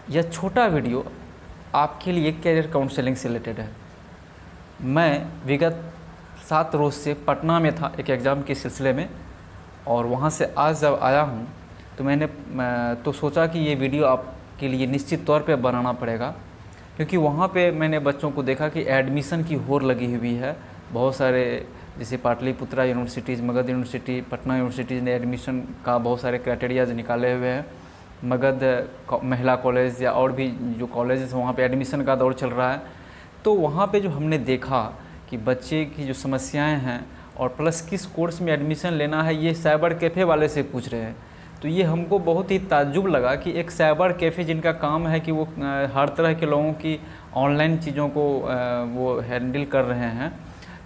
यह छोटा वीडियो आपके लिए करियर काउंसलिंग से रिलेटेड है। मैं विगत 7 रोज़ से पटना में था एक एग्ज़ाम के सिलसिले में, और वहाँ से आज जब आया हूँ तो मैंने तो सोचा कि ये वीडियो आपके लिए निश्चित तौर पे बनाना पड़ेगा, क्योंकि वहाँ पे मैंने बच्चों को देखा कि एडमिशन की होड़ लगी हुई है। बहुत सारे जैसे Pataliputra universities, Magadh university, Patna universities ने एडमिशन का बहुत सारे क्राइटेरियाज निकाले हुए हैं। मगध महिला कॉलेज या और भी जो कॉलेजेस वहाँ पे एडमिशन का दौर चल रहा है। तो वहाँ पे जो हमने देखा कि बच्चे की जो समस्याएं हैं और प्लस किस कोर्स में एडमिशन लेना है, ये साइबर कैफ़े वाले से पूछ रहे हैं। तो ये हमको बहुत ही ताज्जुब लगा कि एक साइबर कैफ़े जिनका काम है कि वो हर तरह के लोगों की ऑनलाइन चीज़ों को वो हैंडल कर रहे हैं,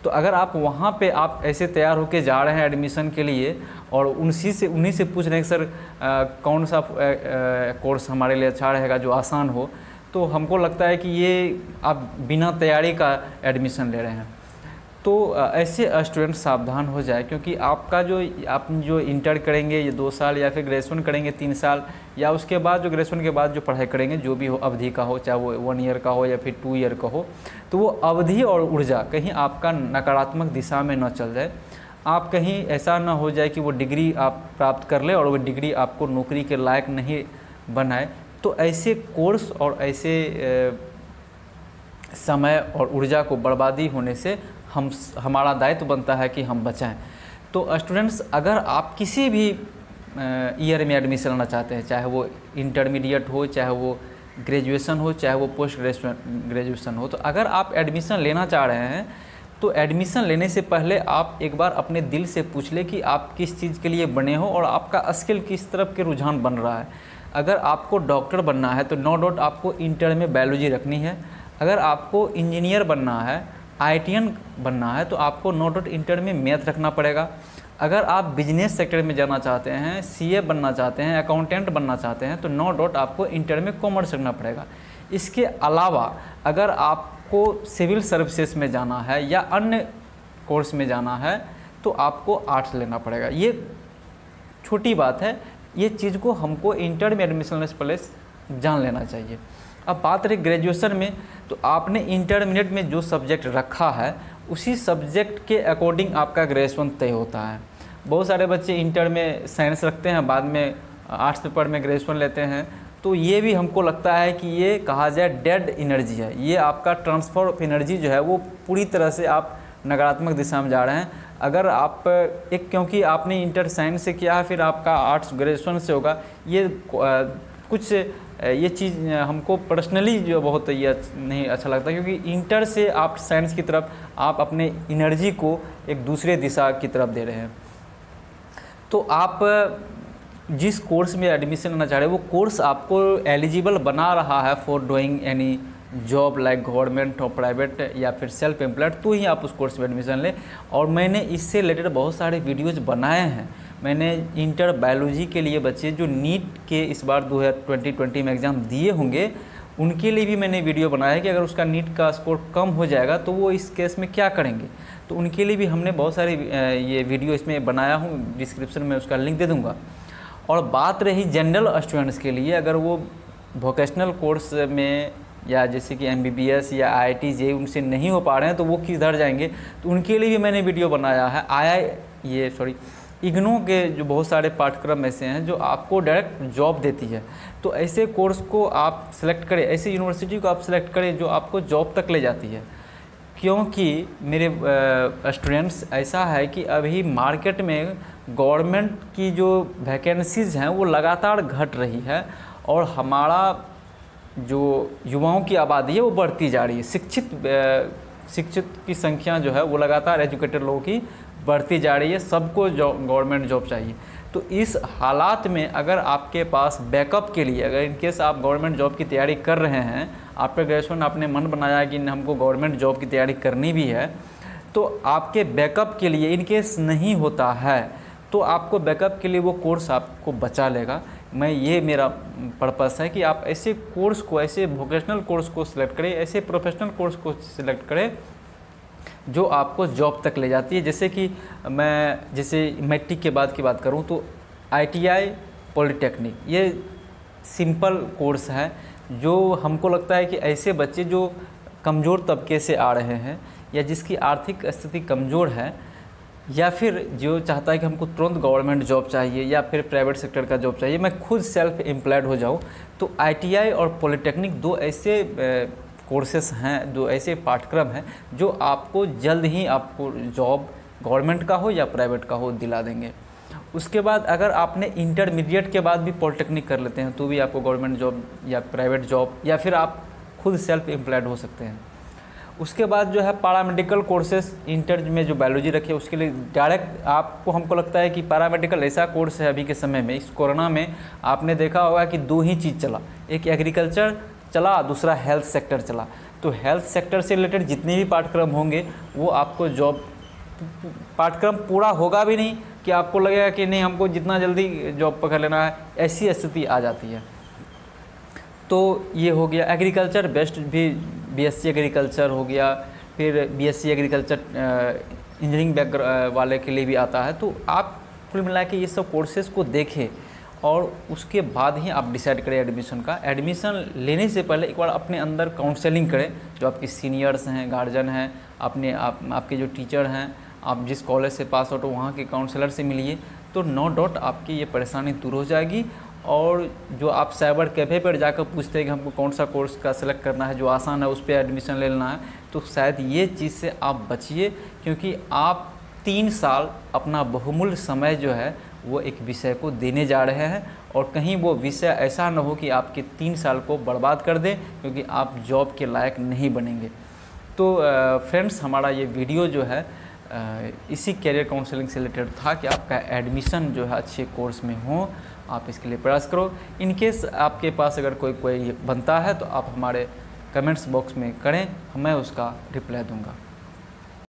तो अगर आप वहाँ पे आप ऐसे तैयार होके जा रहे हैं एडमिशन के लिए और उन्हीं से पूछ रहे हैं कि सर कौन सा कोर्स हमारे लिए अच्छा रहेगा जो आसान हो, तो हमको लगता है कि ये आप बिना तैयारी का एडमिशन ले रहे हैं। तो ऐसे स्टूडेंट सावधान हो जाए, क्योंकि आपका आप जो इंटर करेंगे ये 2 साल या फिर ग्रेजुएशन करेंगे 3 साल, या उसके बाद जो ग्रेजुएशन के बाद जो पढ़ाई करेंगे, जो भी हो अवधि का हो, चाहे वो 1 ईयर का हो या फिर 2 ईयर का हो, तो वो अवधि और ऊर्जा कहीं आपका नकारात्मक दिशा में न चल जाए। आप कहीं ऐसा ना हो जाए कि वो डिग्री आप प्राप्त कर ले और वो डिग्री आपको नौकरी के लायक नहीं बनाए। तो ऐसे कोर्स और ऐसे समय और ऊर्जा को बर्बादी होने से हमारा दायित्व बनता है कि हम बचाएं। तो स्टूडेंट्स, अगर आप किसी भी ईयर में एडमिशन लेना चाहते हैं, चाहे वो इंटरमीडिएट हो, चाहे वो ग्रेजुएशन हो, चाहे वो पोस्ट ग्रेजुएशन हो, तो अगर आप एडमिशन लेना चाह रहे हैं तो एडमिशन लेने से पहले आप एक बार अपने दिल से पूछ लें कि आप किस चीज़ के लिए बने हो और आपका स्किल किस तरफ के रुझान बन रहा है। अगर आपको डॉक्टर बनना है तो नो डाउट आपको इंटर में बायोलॉजी रखनी है। अगर आपको इंजीनियर बनना है, आईटीएन बनना है, तो आपको नो डाउट इंटर में मैथ रखना पड़ेगा। अगर आप बिजनेस सेक्टर में जाना चाहते हैं, सीए बनना चाहते हैं, अकाउंटेंट बनना चाहते हैं, तो नो डाउट आपको इंटर में कॉमर्स रखना पड़ेगा। इसके अलावा अगर आपको सिविल सर्विसेज में जाना है या अन्य कोर्स में जाना है तो आपको आर्ट्स लेना पड़ेगा। ये छोटी बात है, ये चीज़ को हमको इंटर में एडमिशन लेने से पहले जान लेना चाहिए। अब बात रही ग्रेजुएशन में, तो आपने इंटरमीडिएट में जो सब्जेक्ट रखा है उसी सब्जेक्ट के अकॉर्डिंग आपका ग्रेजुएशन तय होता है। बहुत सारे बच्चे इंटर में साइंस रखते हैं, बाद में आर्ट्स पेपर में ग्रेजुएशन लेते हैं, तो ये भी हमको लगता है कि ये कहा जाए डेड एनर्जी है। ये आपका ट्रांसफ़र ऑफ एनर्जी जो है वो पूरी तरह से आप नकारात्मक दिशा में जा रहे हैं। अगर आप क्योंकि आपने इंटर साइंस से किया है, फिर आपका आर्ट्स ग्रेजुएशन से होगा, ये चीज़ हमको पर्सनली जो बहुत ये नहीं अच्छा लगता, क्योंकि इंटर से आप साइंस की तरफ आप अपने एनर्जी को एक दूसरे दिशा की तरफ दे रहे हैं। तो आप जिस कोर्स में एडमिशन लेना चाह रहे हैं वो कोर्स आपको एलिजिबल बना रहा है for doing any job like government और प्राइवेट या फिर सेल्फ एम्प्लॉयड, तो ही आप उस कोर्स में एडमिशन लें। और मैंने इससे रिलेटेड बहुत सारे वीडियोज़ बनाए हैं। मैंने इंटर बायोलॉजी के लिए बच्चे जो नीट के इस बार 2020 में एग्ज़ाम दिए होंगे उनके लिए भी मैंने वीडियो बनाया है कि अगर उसका नीट का स्कोर कम हो जाएगा तो वो इस केस में क्या करेंगे। तो उनके लिए भी हमने बहुत सारे ये वीडियो इसमें बनाया हूँ, डिस्क्रिप्शन में उसका लिंक दे दूँगा। और बात रही जनरल स्टूडेंट्स के लिए, अगर वो वोकेशनल कोर्स में या जैसे कि MBBS या IIT JEE उनसे नहीं हो पा रहे हैं तो वो किधर जाएंगे, तो उनके लिए भी मैंने वीडियो बनाया है। इग्नू के जो बहुत सारे पाठ्यक्रम ऐसे हैं जो आपको डायरेक्ट जॉब देती है, तो ऐसे कोर्स को आप सेलेक्ट करें, ऐसी यूनिवर्सिटी को आप सेलेक्ट करें जो आपको जॉब तक ले जाती है। क्योंकि मेरे स्टूडेंट्स, ऐसा है कि अभी मार्केट में गवर्नमेंट की जो वैकेंसीज़ हैं वो लगातार घट रही है और हमारा जो युवाओं की आबादी है वो बढ़ती जा रही है। शिक्षित की संख्या जो है वो लगातार एजुकेटेड लोगों की बढ़ती जा रही है। सबको गवर्नमेंट जॉब चाहिए। तो इस हालात में अगर आपके पास बैकअप के लिए, अगर इनकेस आप गवर्नमेंट जॉब की तैयारी कर रहे हैं, आपका ग्रेजुएशन आपने मन बनाया कि हमको गवर्नमेंट जॉब की तैयारी करनी भी है, तो आपके बैकअप के लिए इनकेस नहीं होता है तो आपको बैकअप के लिए वो कोर्स आपको बचा लेगा। ये मेरा पर्पस है कि आप ऐसे कोर्स को, ऐसे वोकेशनल कोर्स को सिलेक्ट करें, ऐसे प्रोफेशनल कोर्स को सिलेक्ट करें जो आपको जॉब तक ले जाती है। जैसे कि मैं मैट्रिक के बाद की बात करूं तो ITI पॉलिटेक्निक, ये सिंपल कोर्स है जो हमको लगता है कि ऐसे बच्चे जो कमज़ोर तबके से आ रहे हैं या जिसकी आर्थिक स्थिति कमज़ोर है या फिर जो चाहता है कि हमको तुरंत गवर्नमेंट जॉब चाहिए या फिर प्राइवेट सेक्टर का जॉब चाहिए, मैं खुद सेल्फ एम्प्लॉयड हो जाऊं, तो आईटीआई और पॉलिटेक्निक दो ऐसे कोर्सेस हैं, दो ऐसे पाठ्यक्रम हैं जो आपको जल्द ही आपको जॉब गवर्नमेंट का हो या प्राइवेट का हो दिला देंगे। उसके बाद अगर आपने इंटरमीडिएट के बाद भी पॉलिटेक्निक कर लेते हैं तो भी आपको गवर्नमेंट जॉब या प्राइवेट जॉब या फिर आप खुद सेल्फ एम्प्लॉयड हो सकते हैं। उसके बाद जो है पैरामेडिकल कोर्सेस, इंटर में जो बायोलॉजी रखे उसके लिए डायरेक्ट आपको, हमको लगता है कि पैरामेडिकल ऐसा कोर्स है अभी के समय में, इस कोरोना में आपने देखा होगा कि दो ही चीज़ चला, एक एग्रीकल्चर चला, दूसरा हेल्थ सेक्टर चला। तो हेल्थ सेक्टर से रिलेटेड जितने भी पाठ्यक्रम होंगे वो आपको जॉब, पाठ्यक्रम पूरा होगा भी नहीं कि आपको लगेगा कि नहीं हमको जितना जल्दी जॉब पकड़ लेना है, ऐसी स्थिति आ जाती है। तो ये हो गया एग्रीकल्चर बेस्ड भी, बीएससी एग्रीकल्चर हो गया, फिर बीएससी एग्रीकल्चर इंजीनियरिंग बैकग्राउंड वाले के लिए भी आता है। तो आप कुल मिला के ये सब कोर्सेज को देखें और उसके बाद ही आप डिसाइड करें एडमिशन का। एडमिशन लेने से पहले एक बार अपने अंदर काउंसलिंग करें, जो आपके सीनियर्स हैं, गार्जियन हैं, आपके जो टीचर हैं, आप जिस कॉलेज से पास आउट हो वहाँ के काउंसलर से मिलिए, तो नो डाउट आपकी ये परेशानी दूर हो जाएगी। और जो आप साइबर कैफ़े पर जाकर पूछते हैं कि हमको कौन सा कोर्स का सेलेक्ट करना है जो आसान है उस पर एडमिशन ले लेना है, तो शायद ये चीज़ से आप बचिए, क्योंकि आप 3 साल अपना बहुमूल्य समय जो है वो एक विषय को देने जा रहे हैं और कहीं वो विषय ऐसा न हो कि आपके 3 साल को बर्बाद कर दें क्योंकि आप जॉब के लायक नहीं बनेंगे। तो फ्रेंड्स, हमारा ये वीडियो जो है इसी कैरियर काउंसलिंग से रिलेटेड था कि आपका एडमिशन जो है अच्छे कोर्स में हो, आप इसके लिए प्रयास करो। इन केस आपके पास अगर कोई बनता है तो आप हमारे कमेंट्स बॉक्स में करें, मैं उसका रिप्लाई दूंगा।